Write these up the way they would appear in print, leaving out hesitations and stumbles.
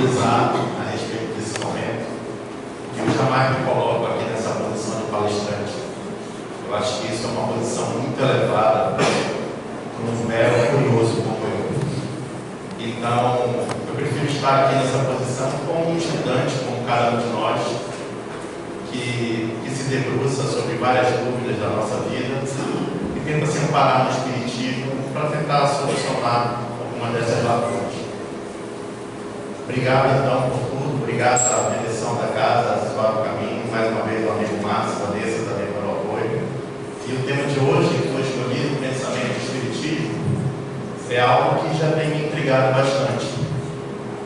frisar a respeito desse momento, que eu jamais me coloco aqui nessa posição de palestrante. Eu acho que isso é uma posição muito elevada para um mero curioso como eu. Então, eu prefiro estar aqui nessa posição como um estudante, como cada um de nós, que se debruça sobre várias dúvidas da nossa vida e tenta se amparar no Espiritismo para tentar solucionar alguma dessas lacunas. Obrigado, então, por tudo. Obrigado pela direção da casa, Suave Caminho. Mais uma vez, o amigo Márcio, Vanessa, também pelo apoio. E o tema de hoje, que foi escolhido, o pensamento do Espiritismo, é algo que já tem me intrigado bastante.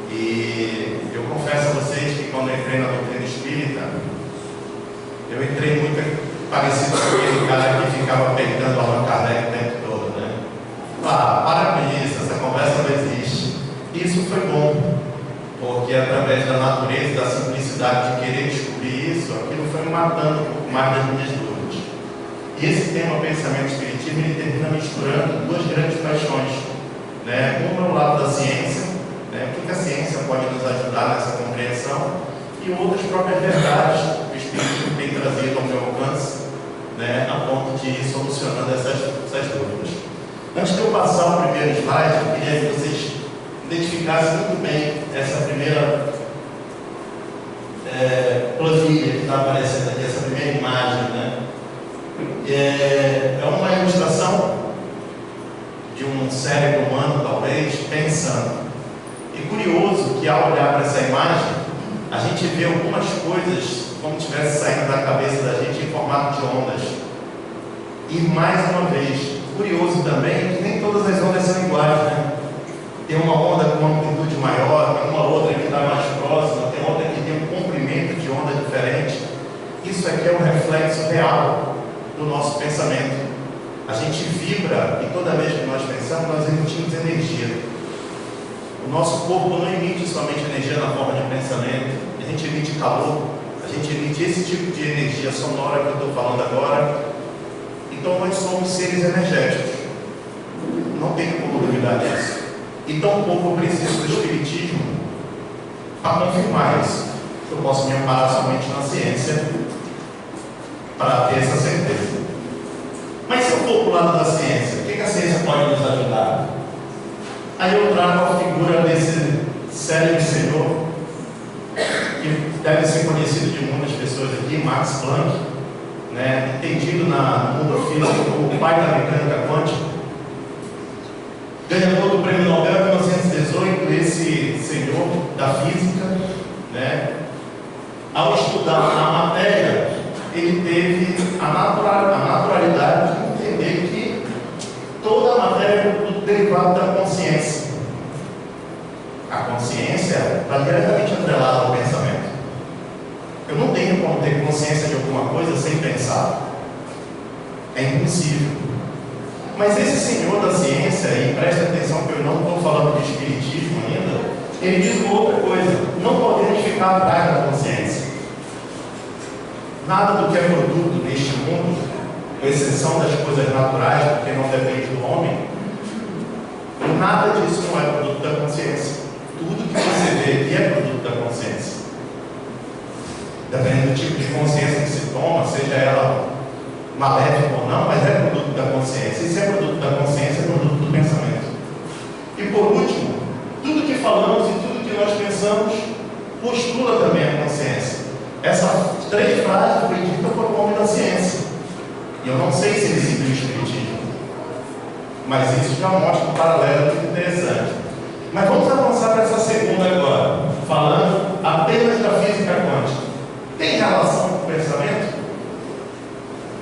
E eu confesso a vocês que quando eu entrei na doutrina espírita, eu entrei muito parecido com aquele cara que ficava peitando Allan Kardec o tempo todo, né? Para com isso, essa conversa não existe. Isso foi bom, porque através da natureza e da simplicidade de querer descobrir isso, aquilo foi me matando um pouco mais das minhas dúvidas. E esse tema, pensamento espiritismo, ele termina misturando duas grandes paixões, né? Um é o lado da ciência, né? O que a ciência pode nos ajudar nessa compreensão, e outras próprias verdades que o Espiritismo tem trazido ao meu alcance, né? A ponto de ir solucionando essas dúvidas. Antes de eu passar o primeiro slide, eu queria que vocês identificassem muito bem essa primeira planilha que está aparecendo aqui, essa primeira imagem, né? É uma ilustração de um cérebro humano, talvez, pensando. E curioso que ao olhar para essa imagem, a gente vê algumas coisas como se estivesse saindo da cabeça da gente em formato de ondas. E mais uma vez, curioso também que nem todas as ondas são iguais, né? Tem uma onda com uma amplitude maior, tem uma outra que está mais próxima, tem outra que tem um comprimento de onda diferente. Isso aqui é um reflexo real do nosso pensamento. A gente vibra e toda vez que nós pensamos, nós emitimos energia. O nosso corpo não emite somente energia na forma de pensamento, a gente emite calor, a gente emite esse tipo de energia sonora que eu estou falando agora. Então nós somos seres energéticos, não tem como duvidar disso. E tão pouco eu preciso do Espiritismo para confirmar isso. Eu posso me amparar somente na ciência para ter essa certeza. Mas se eu for para o lado da ciência, o que a ciência pode nos ajudar? Aí eu trago a figura desse célebre senhor, que deve ser conhecido de muitas pessoas aqui, Max Planck, né? Entendido no mundo físico como o pai da mecânica quântica, ganhador do prêmio Nobel em 1918, esse senhor da física, né? Ao estudar a matéria, ele teve a naturalidade de entender que toda a matéria é produto derivado da consciência. A consciência está diretamente atrelada ao pensamento. Eu não tenho como ter consciência de alguma coisa sem pensar. É impossível. Mas esse senhor da ciência, e preste atenção que eu não estou falando de espiritismo ainda, ele diz uma outra coisa: não podemos ficar atrás da consciência. Nada do que é produto neste mundo, com exceção das coisas naturais, porque não depende do homem, nada disso não é produto da consciência. Tudo que você vê aqui é produto da consciência. Dependendo do tipo de consciência que se toma, seja ela maléfica ou não, mas é produto da consciência. E se é produto da consciência, é produto do pensamento. E por último, tudo que falamos e tudo que nós pensamos postula também a consciência. Essas três frases foi dita por um homem da ciência. E eu não sei se ele seguiu o Espiritismo, mas isso já mostra um paralelo muito interessante. Mas vamos avançar para essa segunda agora, falando apenas da física quântica. Tem relação com o pensamento?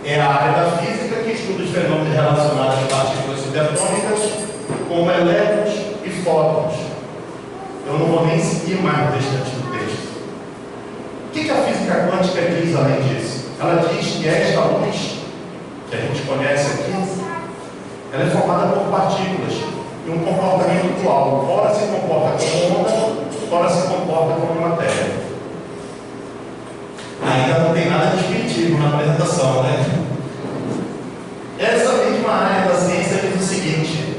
É a área da física que estuda os fenômenos relacionados às partículas subatômicas, como elétrons e fótons. Eu não vou nem seguir mais o restante do texto. O que a física quântica diz além disso? Ela diz que esta luz, que a gente conhece aqui, ela é formada por partículas e um comportamento dual. Ora se comporta como onda, ora se comporta como matéria. Ainda não tem nada de espiritismo na apresentação, né? Essa mesma área da ciência diz o seguinte: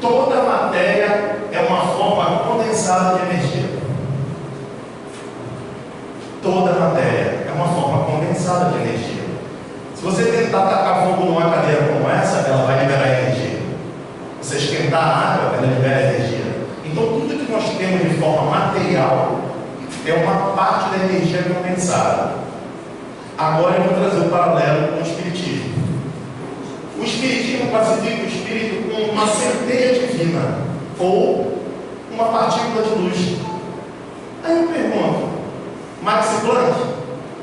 toda matéria é uma forma condensada de energia. condensada de energia. Se você tentar tacar fogo numa cadeira como essa, ela vai liberar energia. Você esquentar a água, ela libera energia. Então, tudo que nós temos de forma material é uma parte da energia condensada. Agora eu vou trazer o paralelo com o Espiritismo. O Espiritismo classifica o Espírito como uma centelha divina ou uma partícula de luz. Aí eu pergunto, Max Planck,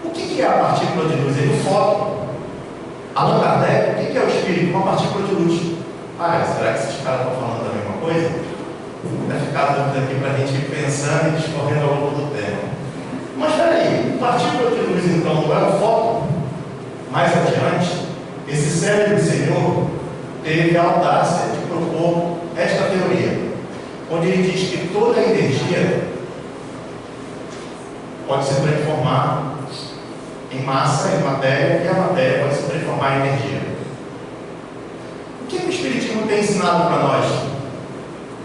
o que é a partícula de luz? Ele é o fóton. Allan Kardec, o que é o Espírito? Uma partícula de luz. Será que esses caras estão falando da mesma coisa? Vai ficar a dúvida aqui para a gente ir pensando e discorrendo ao longo do tempo. Mas peraí, partícula de luz então não é o fóton? Mais adiante, esse cérebro senhor teve a audácia de propor esta teoria, onde ele diz que toda a energia pode se transformar em massa, em matéria, e a matéria pode se transformar em energia. O que o Espiritismo tem ensinado para nós?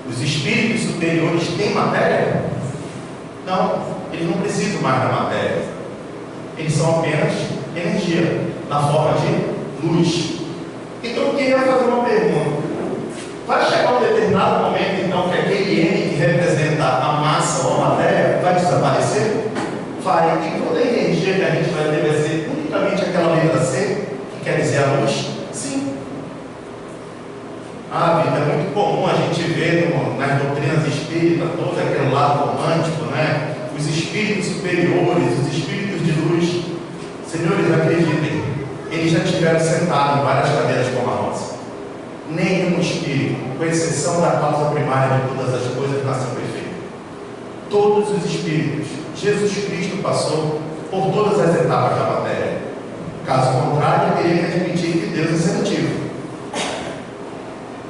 Os espíritos superiores têm matéria? Não, eles não precisam mais da matéria. Eles são apenas energia, na forma de luz. Então eu queria fazer uma pergunta. Vai chegar um determinado momento, então, que aquele N que representa a massa ou a matéria vai desaparecer? Vai. E toda a energia que a gente vai ter vai ser unicamente aquela letra C, que quer dizer a luz? Sim. Vida, é muito comum a gente ver nas doutrinas espíritas todo aquele lado romântico, né? Os espíritos superiores, os espíritos de luz. Senhores, acreditem, eles já estiveram sentados em várias cadeiras como a nossa. Nenhum espírito, com exceção da causa primária de todas as coisas, nasceu perfeito. Todos os espíritos, Jesus Cristo passou por todas as etapas da matéria. Caso contrário, teria que admitir que Deus é seletivo.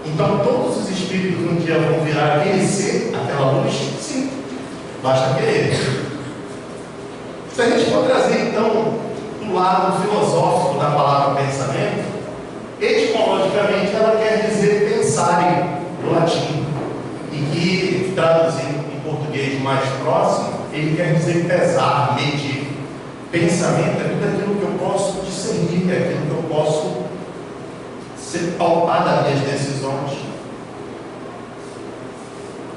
Então, todos os espíritos um dia vão virar aquele ser, aquela luz? Sim, basta querer. Se a gente for trazer, então, do lado filosófico da palavra pensamento, etimologicamente ela quer dizer pensarem, do latim, e que, traduzindo em português mais próximo, ele quer dizer pesar, medir. Pensamento é tudo aquilo que eu posso discernir, é aquilo que eu posso ser palpar das minhas decisões.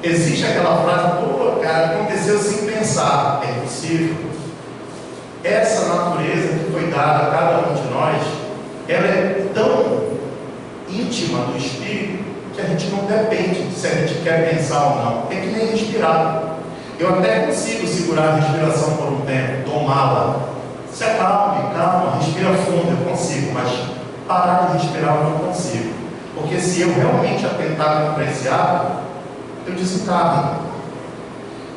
Existe aquela frase, pô, cara, aconteceu sem pensar. É impossível. Essa natureza que foi dada a cada um de nós, ela é tão íntima do espírito que a gente não depende se a gente quer pensar ou não. É que nem respirar. Eu até consigo segurar a respiração por um tempo, tomá-la. Se acalme, calma, respira fundo, eu consigo, mas parar de respirar eu não consigo. Porque se eu realmente atentar contra esse hábito, eu desencarno.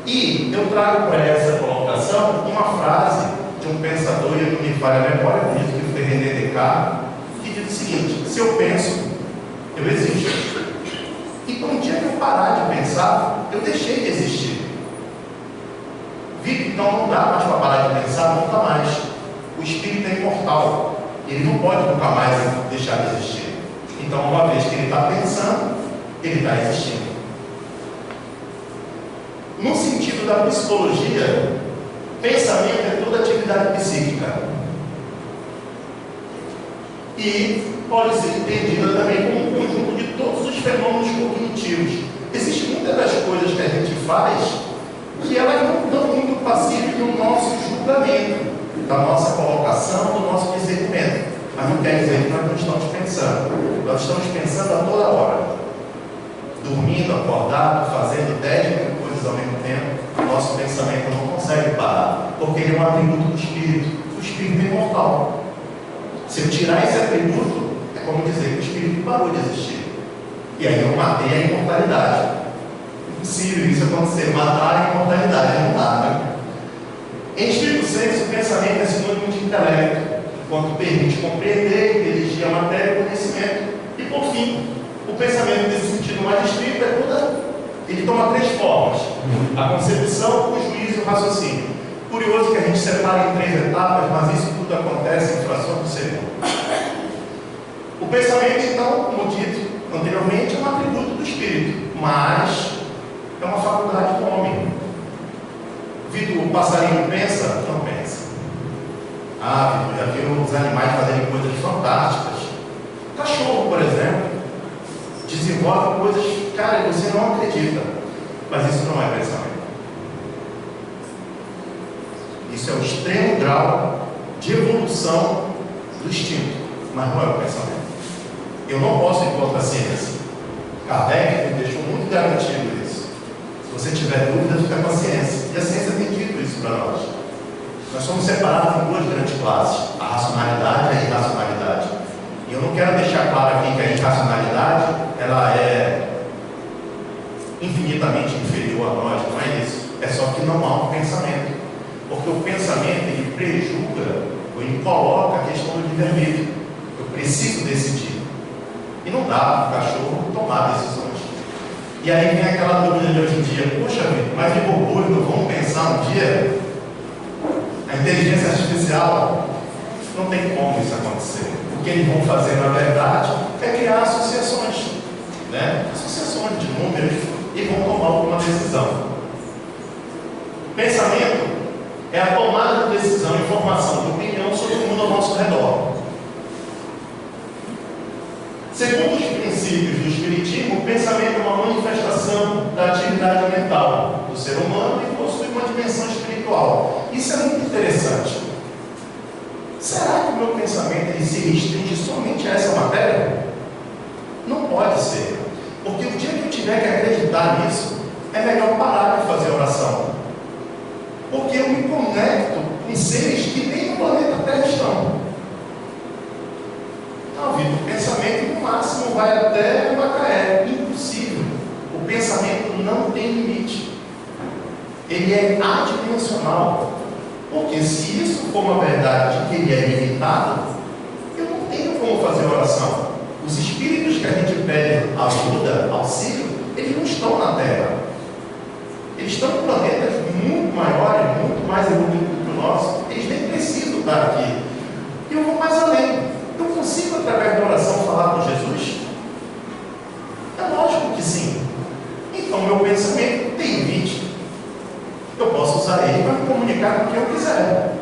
E eu trago para essa colocação uma frase de um pensador, e não me falha a memória, acredito que foi René Descartes, que diz o seguinte: se eu penso, eu existo. E com o dia que eu parar de pensar, eu deixei de existir. Vi, então não dá mais para parar de pensar, nunca mais. O espírito é imortal. Ele não pode nunca mais deixar de existir. Então, uma vez que ele está pensando, ele está existindo. No sentido da psicologia, pensamento é toda atividade psíquica. E pode ser entendida também como um conjunto de todos os fenômenos cognitivos. Existem muitas das coisas que a gente faz que elas não estão muito passíveis do nosso julgamento, da nossa colocação, do nosso discernimento. Mas não quer dizer que nós não estamos pensando. Nós estamos pensando a toda hora. Dormindo, acordado, fazendo 10 mil coisas ao mesmo tempo. O nosso pensamento não consegue parar, porque ele é um atributo do espírito. O espírito é imortal. Se eu tirar esse atributo, é como dizer que o espírito parou de existir. E aí eu matei a imortalidade. Impossível isso acontecer, matar a imortalidade, não dá, né? Em estrito senso, o pensamento é sinônimo de intelecto, enquanto permite compreender, inteligir a matéria e o conhecimento. E por fim, o pensamento nesse sentido mais estrito ele toma 3 formas: a concepção, o juízo e o raciocínio. Curioso que a gente separa em 3 etapas, mas isso tudo acontece em frações de segundo. O pensamento, então, como dito anteriormente, é um atributo do espírito, mas é uma faculdade do homem. Vitor, o passarinho pensa? Não pensa. Ah, Vitor, já viu os animais fazerem coisas fantásticas. Cachorro, por exemplo, desenvolve coisas, cara, você não acredita. Mas isso não é pensamento. Isso é o extremo grau de evolução do instinto, mas não é o pensamento. Eu não posso ir contra a ciência. Kardec me deixou muito garantido isso. Se você tiver dúvidas, fica com a ciência. E a ciência tem dito isso para nós. Nós somos separados em duas grandes classes: a racionalidade e a irracionalidade. E eu não quero deixar claro aqui que a irracionalidade ela é infinitamente inferior a nós, não é isso. É só que não há um pensamento. Porque o pensamento ele prejuga, ou ele coloca a questão do livre-arbítrio. Eu preciso decidir. E não dá para o cachorro tomar decisões. E aí vem aquela dúvida de hoje em dia: poxa vida, mas de robô, vamos pensar um dia? A inteligência artificial, não tem como isso acontecer. O que eles vão fazer, na verdade, é criar associações, né? Associações de números, e vão tomar alguma decisão. Pensamento é a tomada de decisão, informação, de opinião sobre o mundo ao nosso redor. Segundo os princípios do Espiritismo, o pensamento é uma manifestação da atividade mental do ser humano e possui uma dimensão espiritual. Isso é muito interessante. Será que o meu pensamento ele se restringe somente a essa matéria? Não pode ser. Porque o dia que eu tiver que acreditar nisso, é melhor parar de fazer oração. Porque eu me conecto com seres que nem no planeta Terra estão. Não, Vitor, o pensamento no máximo vai até Macaé. Impossível. O pensamento não tem limite. Ele é adimensional. Porque se isso for uma verdade que ele é limitado, eu não tenho como fazer oração. Os espíritos que a gente pede ajuda, auxílio, eles não estão na Terra. Eles estão em planetas muito maiores, muito mais evoluídos do que o nosso. Eles nem precisam estar aqui. E eu vou mais além. Eu consigo, através da oração, falar com Jesus? É lógico que sim. Então, meu pensamento tem limite. Eu posso usar ele para me comunicar com o que eu quiser.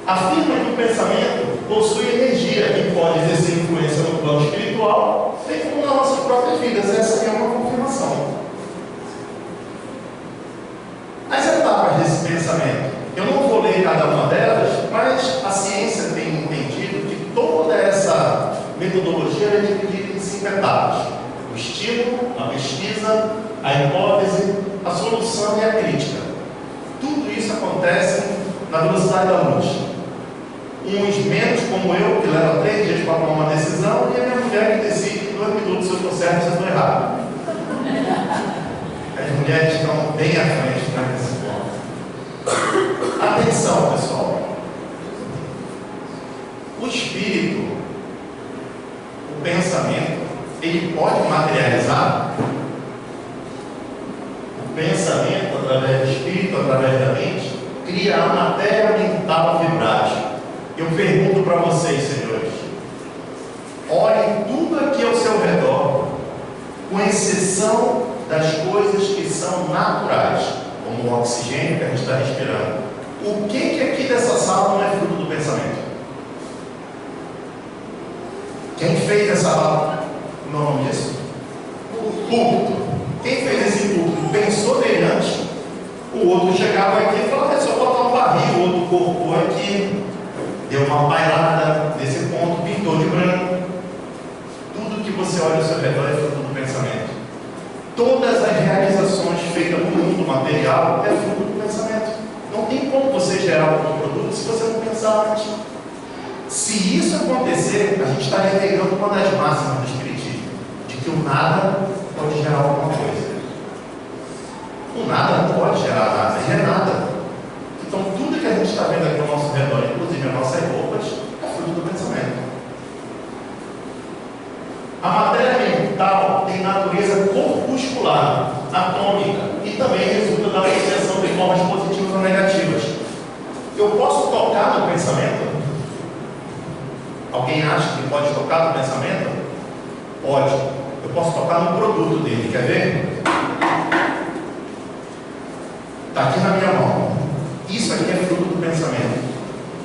Afirma que o pensamento possui energia e pode exercer influência no plano espiritual, bem como nas nossas próprias vidas. Essa é uma confirmação. As etapas desse pensamento, eu não vou ler cada uma delas, mas a ciência tem entendido que toda essa metodologia é dividida em 5 etapas: o estímulo, a pesquisa, a hipótese, a solução e a crítica. Tudo isso acontece na velocidade da luz. Uns menos, como eu, que leva 3 dias para tomar uma decisão, e a minha mulher que decide em 2 minutos se eu estou certo ou se eu estou errado. As mulheres estão bem à frente, né, nesse ponto. Atenção, pessoal. O espírito, o pensamento, ele pode materializar. O pensamento, através do espírito, através da mente, cria a matéria mental vibrátil. Eu pergunto para vocês, senhores, olhem tudo aqui ao seu redor, com exceção das coisas que são naturais, como o oxigênio que a gente está respirando. O que aqui dessa sala não é fruto do pensamento? Quem fez essa sala? Não é o nome disso? Púlpito. Quem fez esse púlpito pensou nele antes? O outro chegava aqui e falava: é só botar um barril, o outro cortou aqui, deu uma pairada nesse ponto, pintou de branco. Tudo que você olha ao seu redor é fruto do pensamento. Todas as realizações feitas no mundo material é fruto do pensamento. Não tem como você gerar algum produto se você não pensar antes. Se isso acontecer, a gente está renegando uma das máximas do Espiritismo, de que o nada pode gerar alguma coisa. O nada não pode gerar nada, ele é nada. Então tudo que a gente está vendo aqui ao nosso redor, inclusive as nossas roupas, é fruto do pensamento. A matéria mental tem natureza corpuscular, atômica, e também resulta da associação de formas positivas ou negativas. Eu posso tocar no pensamento? Alguém acha que pode tocar no pensamento? Pode. Eu posso tocar no produto dele, quer ver? Está aqui na minha mão. Isso isso aqui é fruto do pensamento.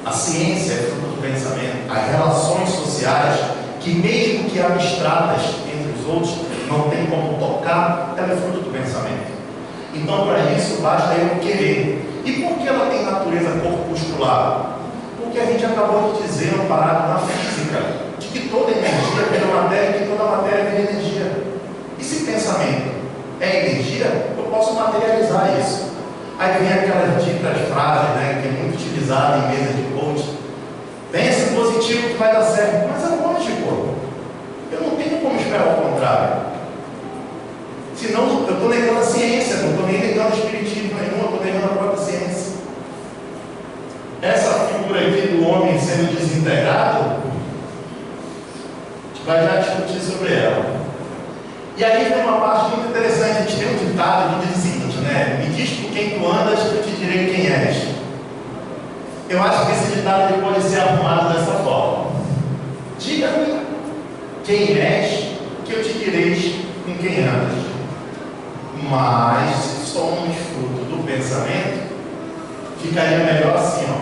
A ciência é fruto do pensamento. As relações sociais, que mesmo que abstratas entre os outros, não tem como tocar, ela é fruto do pensamento. Então, para isso, basta eu querer. E por que ela tem natureza corpuscular? Porque a gente acabou de dizer, amparado na física, de que toda energia vira matéria e que toda matéria vira energia. E se pensamento é energia, eu posso materializar isso. Aí vem aquelas ditas frases, né, que é muito utilizada em mesa de coach. Pense positivo que vai dar certo. Mas é lógico. Eu não tenho como esperar o contrário. Senão eu estou negando a ciência, não estou nem negando o espiritismo nenhum, eu estou negando a própria ciência. Essa figura aqui do homem sendo desintegrado, a gente vai já discutir sobre ela. E aí tem uma parte muito interessante. A gente tem um ditado que diz o seguinte, né? Me diz por quem tu andas, que eu te direi quem és. Eu acho que esse ditado ele pode ser arrumado dessa forma. Diga-me quem és, que eu te direi com quem andas. Mas se somos fruto do pensamento, ficaria melhor assim, ó.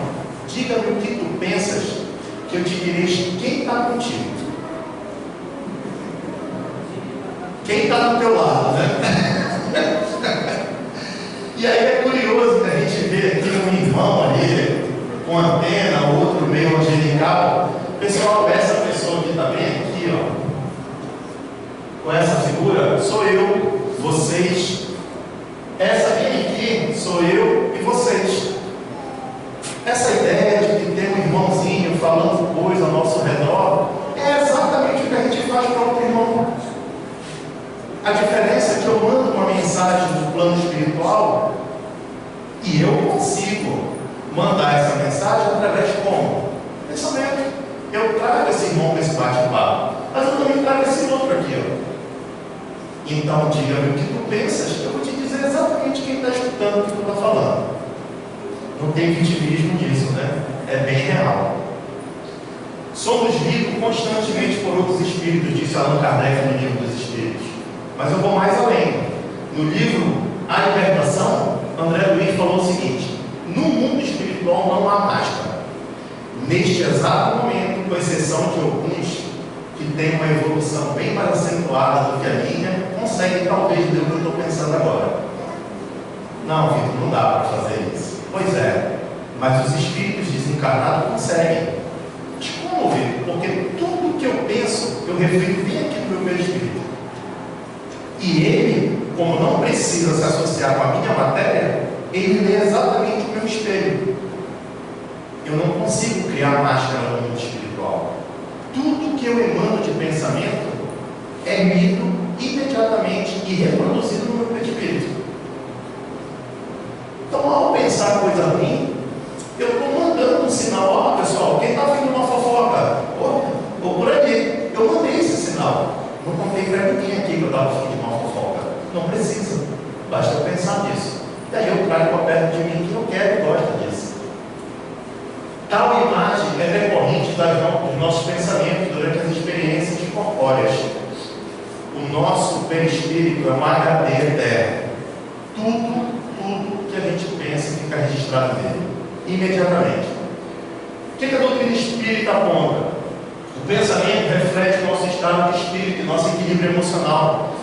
Diga-me o que tu pensas, que eu te direi quem está contigo. Quem está do teu lado, né? E aí é curioso que a gente vê aqui um irmão ali, com antena, outro meio angelical. Pessoal, essa pessoa que está bem aqui, ó, com essa figura, sou eu, vocês. Essa bem aqui sou eu e vocês. Essa ideia de que tem um irmãozinho falando coisa ao nosso redor é exatamente o que a gente faz para outro irmão. A diferença é que eu mando uma mensagem do plano espiritual e eu consigo mandar essa mensagem através de como? Pensamento. Eu trago esse irmão para esse bate-papo, mas eu também trago esse outro aqui, ó. Então, diga-me o que tu pensas, eu vou te dizer exatamente quem está escutando o que tu está falando. Não tem vitimismo nisso, né? É bem real. Somos lidos constantemente por outros espíritos, disse Allan Kardec no Livro dos Espíritos. Mas eu vou mais além. No livro A Libertação, André Luiz falou o seguinte: no mundo espiritual não há máscara. Neste exato momento, com exceção de alguns que têm uma evolução bem mais acentuada do que a minha, conseguem talvez ver o que eu estou pensando agora. Não, Vitor, não dá para fazer isso. Pois é, mas os espíritos desencarnados conseguem. Mas como, Vitor? Porque tudo que eu penso, eu reflito bem aqui no meu espírito. E ele, como não precisa se associar com a minha matéria, ele lê exatamente o meu espelho. Eu não consigo criar máscara no mundo espiritual. Tudo que eu emano de pensamento é lido imediatamente e reproduzido no meu espírito. Então, ao pensar coisa ruim, eu estou mandando um sinal: ó, pessoal, quem está vindo uma fofoca? Ou por ali. Eu mandei esse sinal. Não contei para ninguém aqui que eu estava afim de uma fofoca. Não precisa. Basta eu pensar nisso. Daí eu trago para perto de mim que eu quero e gosta disso. Tal imagem é decorrente dos nossos pensamentos durante as experiências corpóreas. O nosso perispírito é uma HD eterna. Tudo que a gente pensa fica registrado nele, imediatamente. O que a doutrina espírita aponta? O pensamento reflete o nosso estado de espírito, nosso equilíbrio emocional.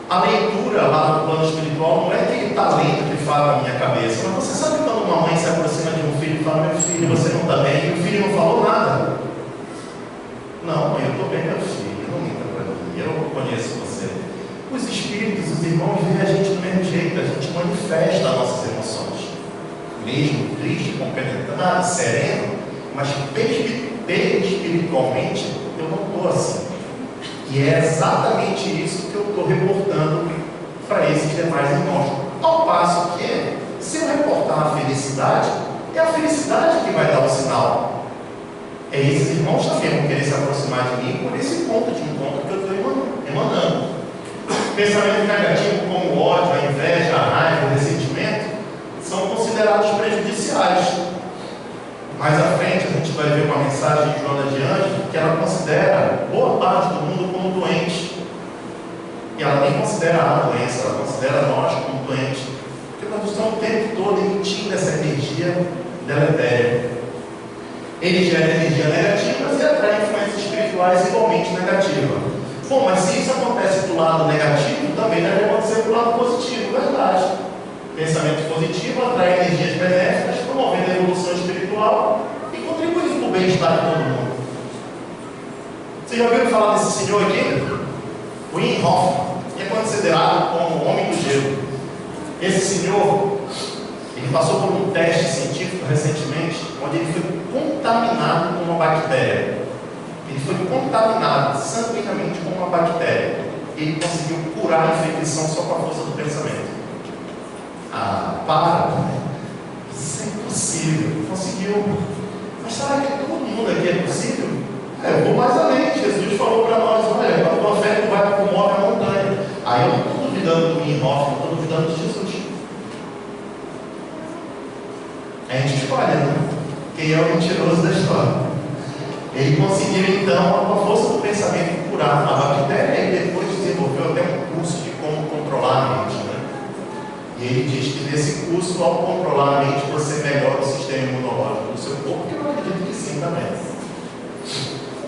A leitura lá do plano espiritual não é aquele talento que fala na minha cabeça, mas você sabe quando uma mãe se aproxima de um filho e fala: meu filho, você não está bem, e o filho não falou nada. Não, mãe, eu estou bem, meu filho, não minta para mim, eu não conheço você. Os espíritos, os irmãos, veem a gente do mesmo jeito, a gente manifesta as nossas emoções, mesmo triste, compenetrado, sereno, mas espiritualmente eu não estou assim. E é exatamente isso que eu estou reportando para esses demais irmãos. Ao passo que, se eu reportar a felicidade, é a felicidade que vai dar o sinal. Esses irmãos também vão querer se aproximar de mim por esse ponto de encontro que eu estou emanando. Pensamento negativo como o ódio, a inveja, a raiva, o ressentimento são considerados prejudiciais. Mais à frente a gente vai ver uma mensagem de Joana de Ângeles que ela considera boa parte do mundo como doente. E ela nem considera a doença, ela considera nós como doentes. Porque nós estão o tempo todo emitindo essa energia deletéria. Ele gera energia negativa e atrai influências espirituais igualmente negativas. Bom, mas se isso acontece do lado negativo, também deve acontecer do lado positivo, verdade. Pensamento positivo atrai energias benéficas, promovendo a evolução espiritual e contribuindo para o bem-estar de todo mundo. Vocês já ouviram falar desse senhor aqui? O Wim Hof, que é considerado como o homem do gelo. Esse senhor, ele passou por um teste científico recentemente, onde ele foi contaminado com uma bactéria. Ele foi contaminado sanguineamente com uma bactéria. Ele conseguiu curar a infecção só com a força do pensamento. Ah, para! Isso é impossível. Conseguiu. Mas será que todo mundo aqui é possível? Eu vou mais além. Jesus falou para nós: olha, a tua fé não vai como move a montanha. Aí eu não estou duvidando do Wim Hof, não estou duvidando de Jesus. A gente escolhe, né? Quem é o mentiroso da história. Ele conseguiu então, com a força do pensamento, curar a bactéria e depois desenvolveu até um curso de como controlar a mente, né? E ele diz que nesse curso, ao controlar a mente, você melhora o sistema imunológico do seu corpo, que eu acredito que sim também.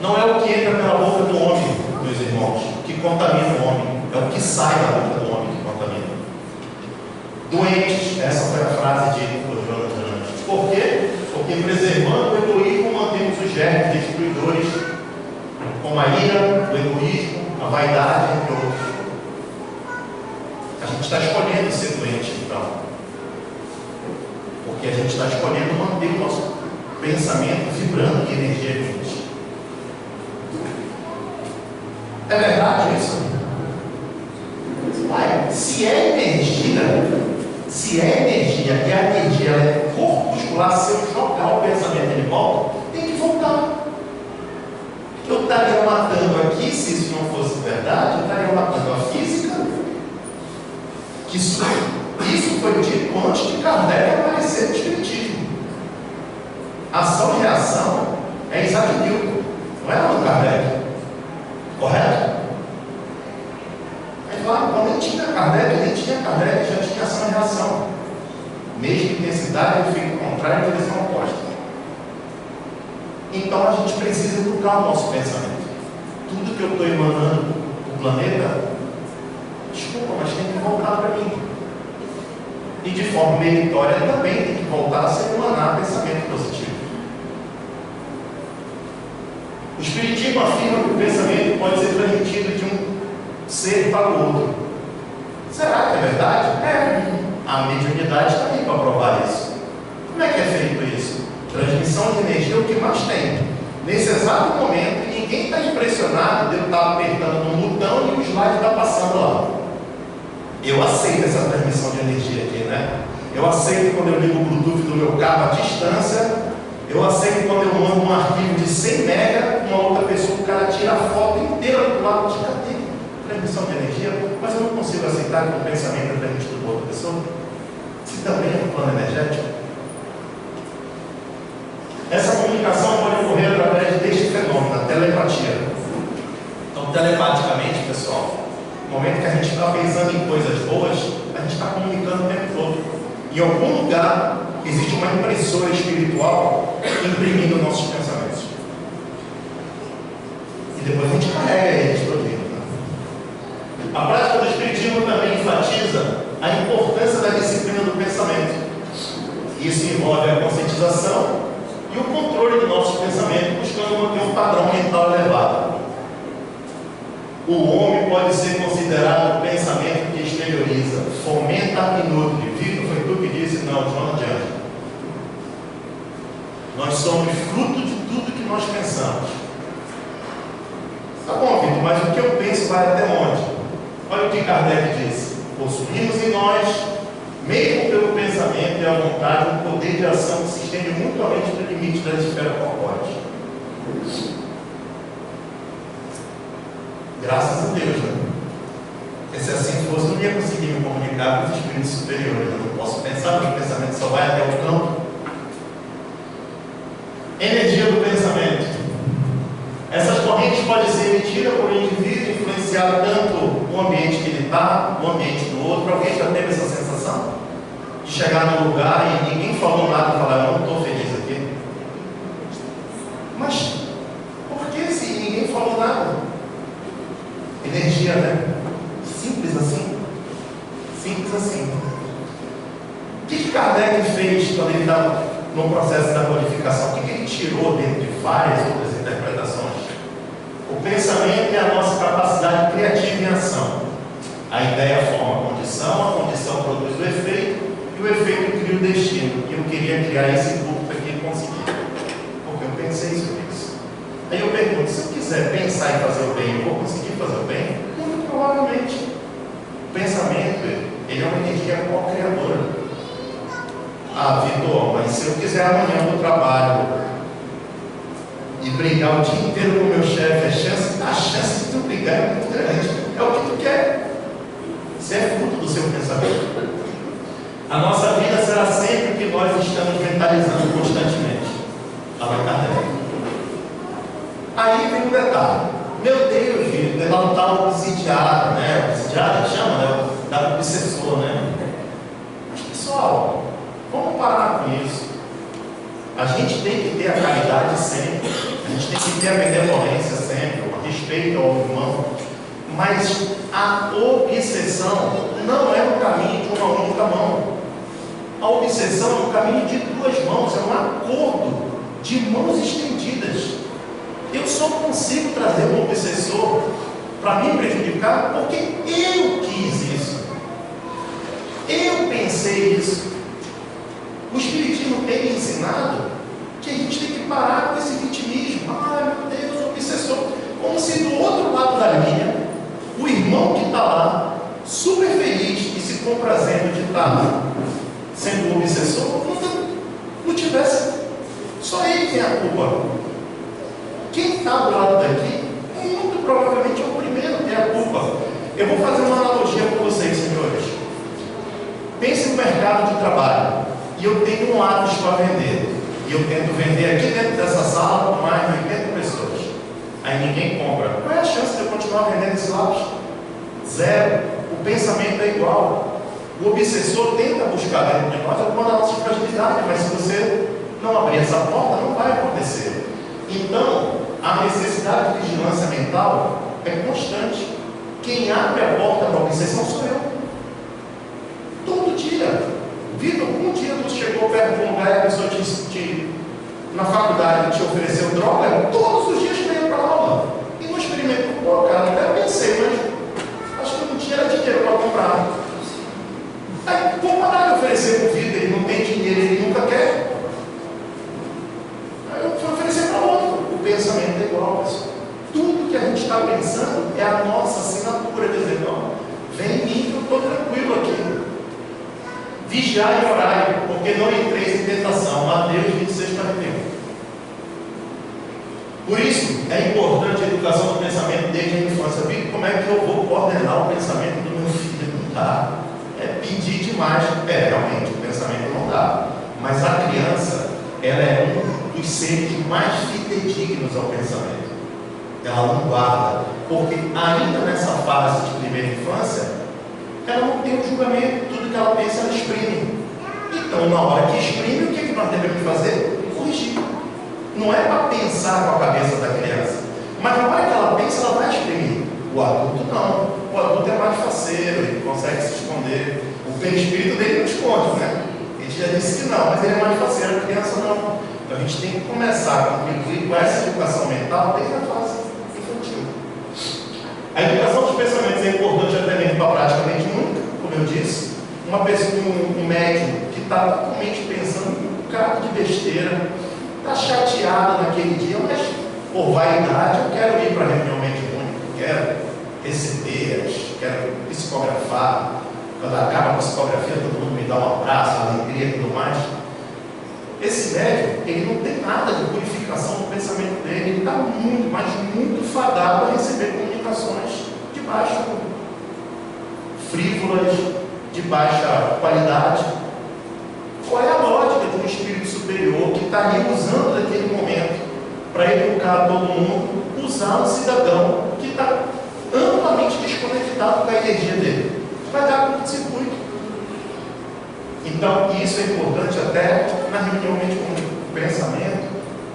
Não é o que entra pela boca do homem, meus irmãos, que contamina o homem, é o que sai da boca do homem que contamina. Doentes, essa foi a frase dita por Jonas Anjos. Por quê? Porque preservando o egoísmo, mantemos os germes destruidores, como a ira, o egoísmo, a vaidade, entre outros. A gente está escolhendo ser doente, então. Porque a gente está escolhendo manter o nosso pensamento vibrando de energia quente. É verdade isso? Pai, se é energia e a energia é corpuscular, se eu jogar o pensamento ele volta, tem que voltar. Eu estaria matando aqui, se isso não fosse verdade, eu estaria matando a física. Isso foi dito antes de Kardec aparecer no Espiritismo. Ação e reação é Isaac Newton, não é Allan Kardec. Correto? Aí fala, quando nem tinha Kardec, já tinha ação e reação. Mesma intensidade, efeito contrário, direção oposta. Então a gente precisa educar o nosso pensamento. Tudo que eu estou emanando do planeta, desculpa, mas tem que voltar para mim. E de forma meritória também tem que voltar a se emanar pensamento positivo. O Espiritismo afirma que o pensamento pode ser transmitido de um ser para o outro. Será que é verdade? É. A mediunidade está aí para provar isso. Como é que é feito isso? Transmissão de energia é o que mais tem. Nesse exato momento, ninguém está impressionado de eu estar apertando no botão e o slide está passando lá. Eu aceito essa transmissão de energia aqui, né? Eu aceito quando eu ligo o Bluetooth do meu carro à distância. Eu aceito quando eu mando um arquivo de 100 MB, uma outra pessoa, o cara tira a foto inteira do lado de cadê? Transmissão de energia, mas eu não consigo aceitar que o pensamento é transmitido por outra pessoa. Se também é um plano energético. Essa comunicação pode ocorrer através deste fenômeno, a telepatia. Então, telepaticamente, pessoal, no momento que a gente está pensando em coisas boas, a gente está comunicando o tempo todo. Em algum lugar existe uma impressora espiritual imprimindo nossos pensamentos. E depois a gente carrega eles para o vida. A prática do Espiritismo também enfatiza a importância da disciplina do pensamento. Isso envolve a conscientização e o controle do nosso pensamento, buscando manter um padrão mental elevado. O homem pode ser considerado um pensamento que exterioriza, fomenta e nutre. Vitor, foi tu que disse? Não, João de Anjos. Nós somos fruto de tudo que nós pensamos. Tá bom, Vitor, mas o que eu penso vai até onde? Olha o que Kardec disse: possuímos em nós, mesmo pelo pensamento e a vontade, um poder de ação que se estende muito além do limite das esferas corpóreas. Graças a Deus, né? Porque se assim fosse, eu não ia conseguir me comunicar com os espíritos superiores. Eu não posso pensar, porque o pensamento só vai até o campo. Energia do pensamento. Essas correntes podem ser emitidas por um indivíduo, influenciar tanto o ambiente que ele está, o ambiente do outro. Alguém já teve essa sensação? de chegar no lugar e ninguém falou nada, falar, eu não estou feliz aqui. Mas, por que se ninguém falou nada? Energia, né? Simples assim. Simples assim. O que Kardec fez quando ele estava no processo da codificação? O que ele tirou dentro de várias outras interpretações? O pensamento é a nossa capacidade criativa em ação. A ideia forma a condição produz o efeito, e o efeito cria o destino. E eu queria criar esse grupo aqui e consegui. Porque eu pensei sobre isso. Aí eu pergunto, se eu quiser pensar em fazer o bem, eu vou conseguir fazer o bem? Muito provavelmente. O pensamento, ele é uma energia co-criadora. Ah, Vitor, mas se eu quiser amanhã no trabalho e brigar o dia inteiro com o meu chefe, a chance de tu brigar é muito grande. É o que tu quer. Isso é fruto do seu pensamento. A nossa vida será sempre o que nós estamos mentalizando constantemente. Allan Kardec. Aí vem um detalhe. Meu Deus, filho, ela está obsidiada, né? Obsidiada chama, né? Da obsessor, né? Mas pessoal, vamos parar com isso. A gente tem que ter a caridade sempre. A gente tem que ter a benevolência sempre, o respeito ao irmão. Mas a obsessão não é o caminho de uma única mão. A obsessão é um caminho de duas mãos, é um acordo de mãos estendidas. Eu só consigo trazer um obsessor para me prejudicar porque eu quis isso. Eu pensei isso. O Espiritismo tem me ensinado que a gente tem que parar com esse vitimismo. Ah, meu Deus, obsessor. Como se do outro lado da linha, o irmão que está lá, super feliz e se comprazendo de estar sendo o obsessor, não tivesse. Só ele tem a culpa. Quem está do lado daqui, muito provavelmente é o primeiro que tem a culpa. Eu vou fazer uma analogia com vocês, senhores. Pense no mercado de trabalho. E eu tenho um lápis para vender. E eu tento vender aqui dentro dessa sala com mais de 80 pessoas. Aí ninguém compra. Qual é a chance de eu continuar vendendo esse lápis? Zero. O pensamento é igual. O obsessor tenta buscar dentro de nós alguma da nossa fragilidade, mas se você não abrir essa porta, não vai acontecer. Então, a necessidade de vigilância mental é constante. Quem abre a porta da obsessão sou eu. Todo dia. Vitor, um dia tu chegou perto de um lugar e a pessoa na faculdade te ofereceu droga, todos os dias veio para a aula. E não experimentou. Pô, cara, até pensei, mas acho que não tinha dinheiro para comprar. Aí, vou parar de oferecer para o Vitor, ele não tem dinheiro, ele nunca quer. Aí eu fui oferecer para outro. O pensamento é igual, pessoal. Tudo que a gente está pensando é a nossa assinatura, dizendo, não, vem em mim que eu estou tranquilo aqui. Vigiai e orai, porque não entreis em tentação. Mateus 26:41. Por isso, é importante a educação do pensamento desde a infância. Vitor, como é que eu vou coordenar o pensamento do meu filho? Não dá. É pedir demais. Realmente, o pensamento não dá. Mas a criança, ela é um dos seres mais fidedignos ao pensamento. Ela não guarda. Porque ainda nessa fase de primeira infância, ela não tem o julgamento, tudo que ela pensa, ela exprime. Então, na hora que exprime, o que nós devemos fazer? Corrigir. Não é para pensar com a cabeça da criança, mas na hora que ela pensa, ela vai exprimir. O adulto não. O adulto é mais faceiro, ele consegue se esconder. O perispírito dele não esconde, né? Ele já disse que não, mas ele é mais faceiro, a criança não. Então a gente tem que começar a contribuir com essa educação mental desde a fase infantil. A educação dos pensamentos é importante até mesmo para a prática mediúnica, como eu disse. Uma pessoa, um médium que está totalmente pensando um bocado de besteira, está chateado naquele dia, mas por vaidade eu quero ir para a reunião mediúnica, quero receber, quero psicografar. Quando acaba a psicografia, todo mundo me dá um abraço, alegria e tudo mais. Esse médium, ele não tem nada de purificação no pensamento dele, ele está muito, mas muito fadado a receber comunicações de baixo, frívolas, de baixa qualidade. Qual é a lógica de um espírito superior que está ali usando naquele momento para educar todo mundo, usar um cidadão que está amplamente desconectado com a energia dele? Vai dar curto-circuito. Então, isso é importante até na reunião mediúnica. O pensamento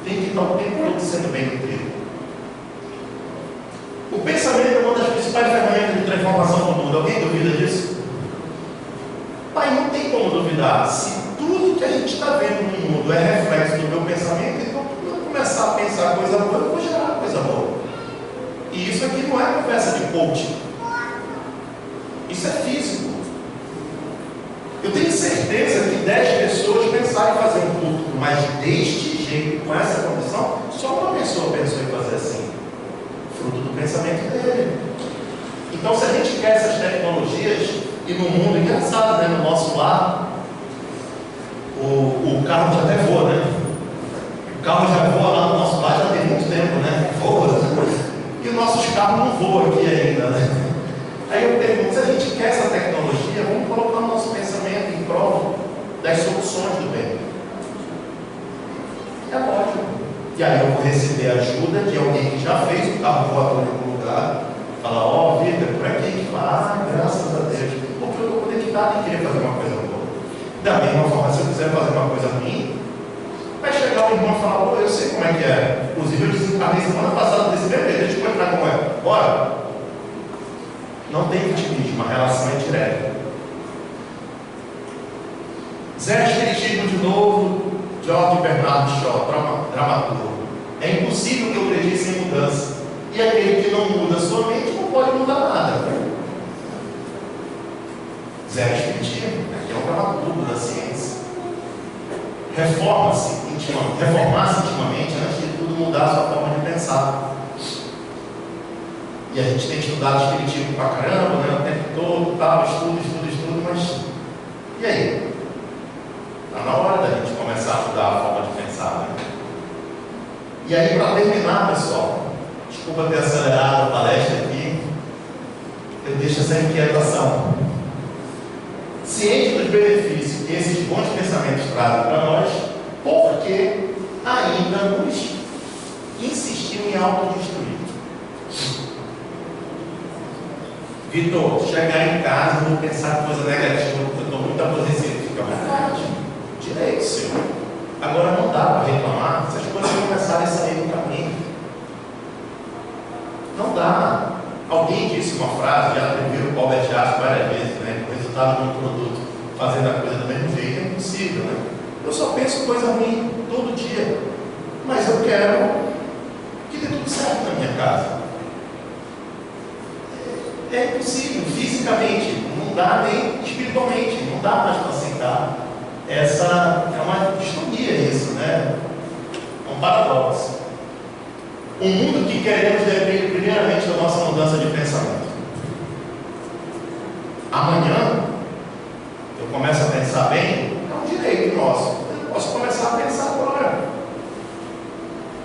tem que estar o tempo todo sendo bem nutrido. O pensamento é uma das principais ferramentas de transformação do mundo. Alguém duvida disso? Pai, não tem como duvidar. Se tudo que a gente está vendo no mundo é reflexo do meu pensamento, então quando eu começar a pensar coisa boa, eu vou gerar coisa boa. E isso aqui não é conversa de coaching. Isso é físico. Eu tenho certeza que 10 pessoas pensaram em fazer um culto, mas deste jeito, com essa condição, só uma pessoa pensou em fazer assim. Fruto do pensamento dele. Então, se a gente quer essas tecnologias, e no mundo, engraçado, né? No nosso lar, o carro já até voa, né? O carro já voa lá no nosso lar já tem muito tempo, né? Voa. E os nossos carros não voam aqui ainda, né? Aí eu pergunto, se a gente quer essa tecnologia, vamos colocar o nosso pensamento em prol das soluções do bem. É lógico. E aí eu vou receber ajuda de alguém que já fez o carro voador em algum lugar. Fala, ó, Vitor, por aqui que fala, graças a Deus. Porque eu estou conectado e queria fazer uma coisa boa. Da mesma forma, se eu quiser fazer uma coisa ruim, vai chegar o irmão e falar, pô, eu sei como é que é. Inclusive eu desencarnei semana passada desse mesmo jeito, deixa eu entrar como é. Bora! Não tem vitimismo, a relação é direta. Zé Espiritismo de novo, Jorge Bernardo Shaw, dramaturgo. É impossível que eu acredite sem mudança. E aquele que não muda sua mente não pode mudar nada. Zé Espiritismo, aqui é um dramaturgo da ciência. Reformar-se intimamente, antes de tudo mudar a sua forma de pensar. E a gente tem estudado espiritismo pra caramba, né? O tempo todo, tal, estudo, mas e aí? Está na hora da gente começar a mudar a forma de pensar, né? E aí, para terminar, pessoal, desculpa ter acelerado a palestra aqui, eu deixo essa inquietação. Ciente dos benefícios que esses bons pensamentos trazem para nós, por que ainda nos insistimos em autodestruir? Vitor, chegar em casa e vou pensar coisa negativa, porque eu estou muito aborrecido. Fica à vontade, direito seu. Agora não dá para reclamar se as coisas começarem a sair do caminho. Não dá. Alguém disse uma frase, já ouviram o Paulo Bejasso várias vezes, né? O resultado de um produto fazendo a coisa do mesmo jeito é impossível, né? Eu só penso coisa ruim todo dia, mas eu quero que dê tudo certo na minha casa. É impossível, fisicamente, não dá, nem espiritualmente, não dá mais para aceitar. Essa é uma distonia isso, né? É um paradoxo. O mundo que queremos depende primeiramente da nossa mudança de pensamento. Amanhã, eu começo a pensar bem, é um direito nosso. Eu posso começar a pensar agora.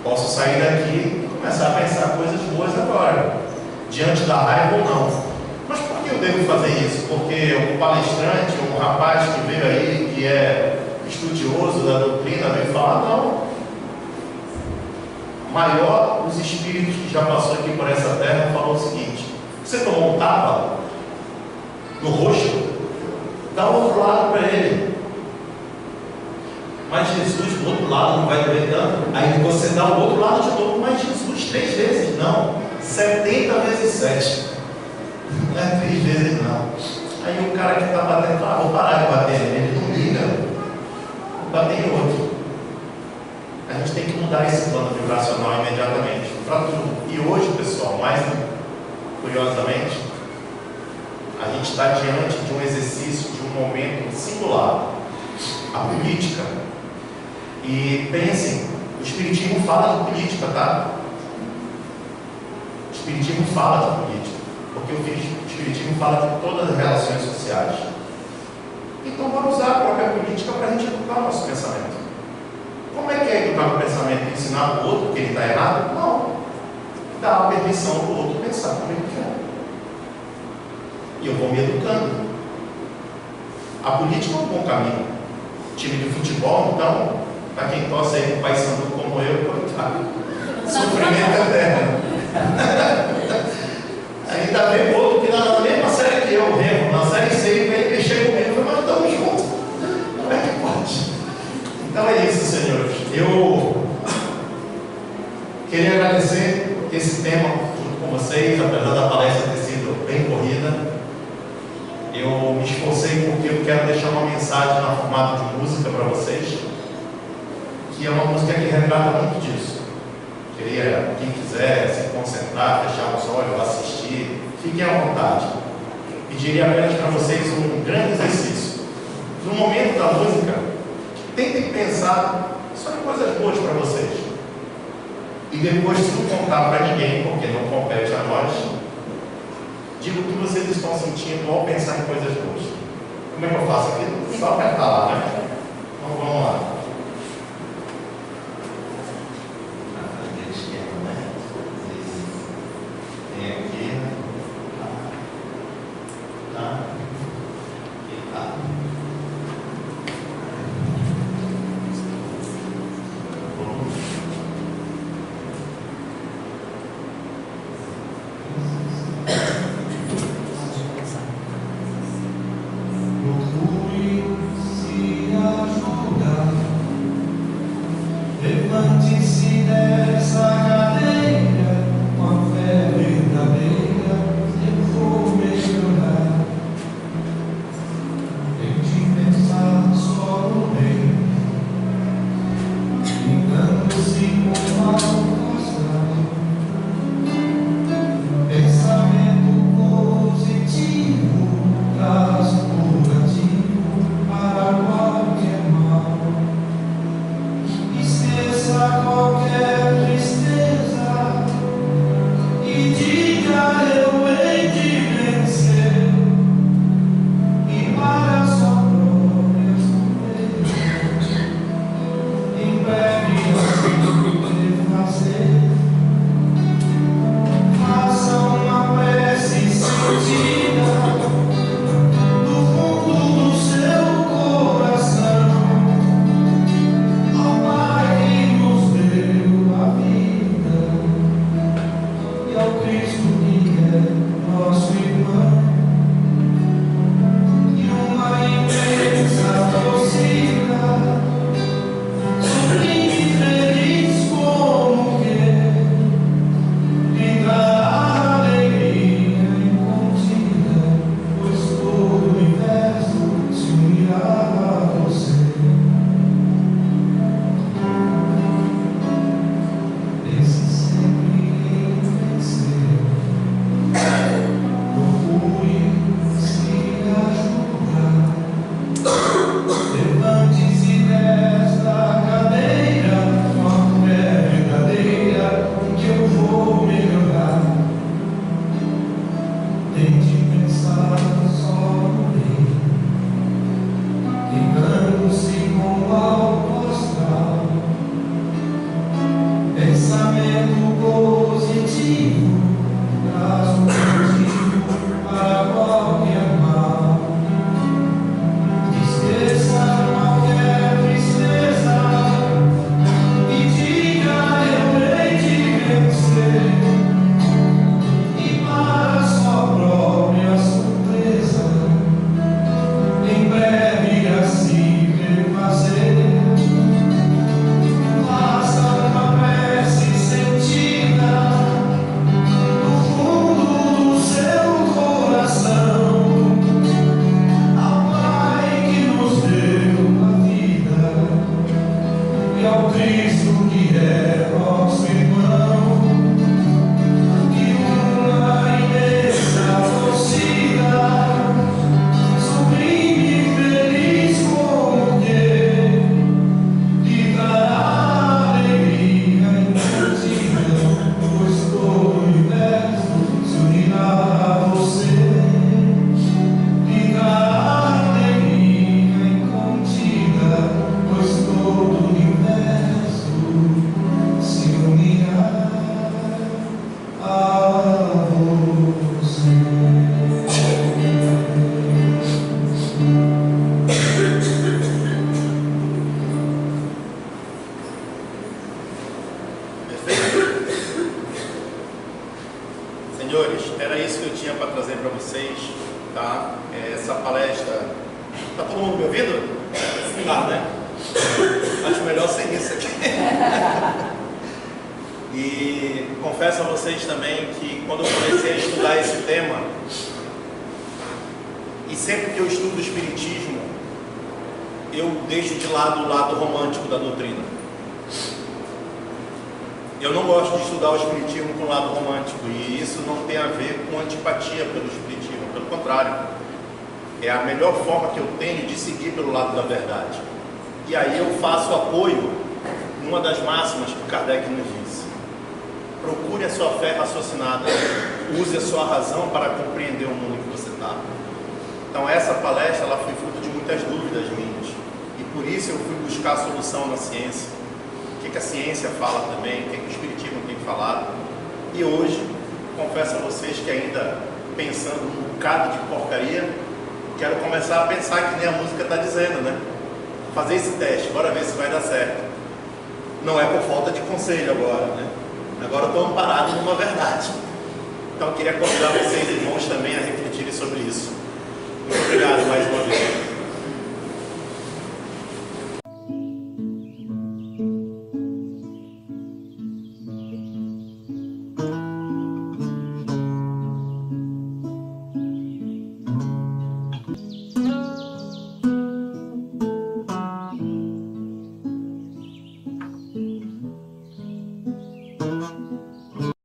Posso sair daqui e começar a pensar coisas boas agora. Diante da raiva ou não. Mas por que eu devo fazer isso? Porque um palestrante, um rapaz que veio aí, que é estudioso da doutrina, veio falar, não. Maior dos espíritos que já passou aqui por essa terra falou o seguinte: você tomou um tapa no rosto, dá o outro lado para ele. Mas Jesus, do outro lado, não vai doer tanto. Aí você dá o outro lado de novo, mas Jesus 3 vezes, não. 70 vezes 7. Não é 3 vezes não. Aí o cara que está batendo fala, vou parar de bater nele. Ele não liga. Vou bater em outro. A gente tem que mudar esse plano vibracional imediatamente. Para tudo. E hoje, pessoal, mais curiosamente, a gente está diante de um exercício, de um momento singular. A política. E pensem, o Espiritismo fala de política, tá? O Espiritismo fala de política, porque o Espiritismo fala de todas as relações sociais. Então vamos usar a própria política para a gente educar o nosso pensamento. Como é que é educar o pensamento? Ensinar o outro que ele está errado? Não. Dar a permissão para o outro pensar como ele quer. E eu vou me educando. A política é um bom caminho. O time de futebol, então, para quem torce aí com o Paysandu como eu, coitado. Sofrimento eterno. Ainda vem outro que na mesma série que eu, Remo, na série C, vem mexer comigo, mas estamos juntos. esse tema junto com vocês, apesar da palestra ter sido bem corrida. Eu me esforcei porque eu quero deixar uma mensagem no formato de música para vocês, que é uma música que retrata muito disso. Queria, quem quiser se concentrar, fechar os olhos, assistir, fiquem à vontade. Pediria apenas para vocês um grande exercício. No momento da música, tentem pensar só em coisas boas para vocês. E depois, se não contar para ninguém, porque não compete a nós, diga o que vocês estão sentindo ao pensar em coisas boas. Como é que eu faço aqui? Só apertar lá, né? Então vamos lá. Tem aqui. Tá. E tá. Levante-se dessa cadeira, com a fé verdadeira, eu vou melhorar. Tente pensar só no bem, ligando-se com o mal astral. Pensamento positivo traz curativo para qualquer mal. Esqueça qualquer tristeza e diga eu hei de vencer, e para sua própria surpresa, em breve eu sei fazer. Faça uma prece sentida do fundo do seu coração ao Pai que nos deu a vida e ao Cristo que é nosso irmão, e uma imensa torcida sublime, feliz como quer, brindará alegria incontida, pois todo o universo se unirá a você. Pense sempre em vencer, procure se ajudar. Levante-se desta cadeira, com a fé verdadeira, que eu vou melhorar. Tente pensar só no bem, ligando-se com o alto astral. Pensamento positivo traz um motivo para qualquer mal. Esqueça qualquer tristeza e diga eu hei de vencer, e para sua própria surpresa, em breve a se refazer. Faça uma prece sentida do fundo do seu coração ao Pai que nos deu a vida e ao Cristo que é nosso irmão, e uma imensa torcida sublime, feliz como quer, que dará alegria incontida, pois todo o universo se unirá a você. Que dará alegria incontida, pois todo o universo se unirá a você. Senhores, era isso que eu tinha para trazer para vocês, tá? Essa palestra. Tá todo mundo me ouvindo? Tá, né? Acho melhor sem isso aqui. E confesso a vocês também que quando eu comecei a estudar esse tema, e sempre que eu estudo o Espiritismo, eu deixo de lado o lado romântico da doutrina. Eu não gosto de estudar o Espiritismo com o lado romântico, e isso não tem a ver com antipatia pelo Espiritismo, pelo contrário. É a melhor forma que eu tenho de seguir pelo lado da verdade. E aí eu faço apoio numa das máximas que Kardec nos disse: procure a sua fé raciocinada, use a sua razão para compreender o mundo que você está. Então essa palestra ela foi fruto de muitas dúvidas minhas, e por isso eu fui buscar a solução na ciência. O que a ciência fala também, o que o Espiritismo tem falado. E hoje, confesso a vocês que ainda pensando num bocado de porcaria, quero começar a pensar que nem a música está dizendo, né? Fazer esse teste, bora ver se vai dar certo. Não é por falta de conselho agora, né? Agora eu estou amparado numa verdade. Então eu queria convidar vocês, irmãos, também a refletirem sobre isso. Muito obrigado mais uma vez.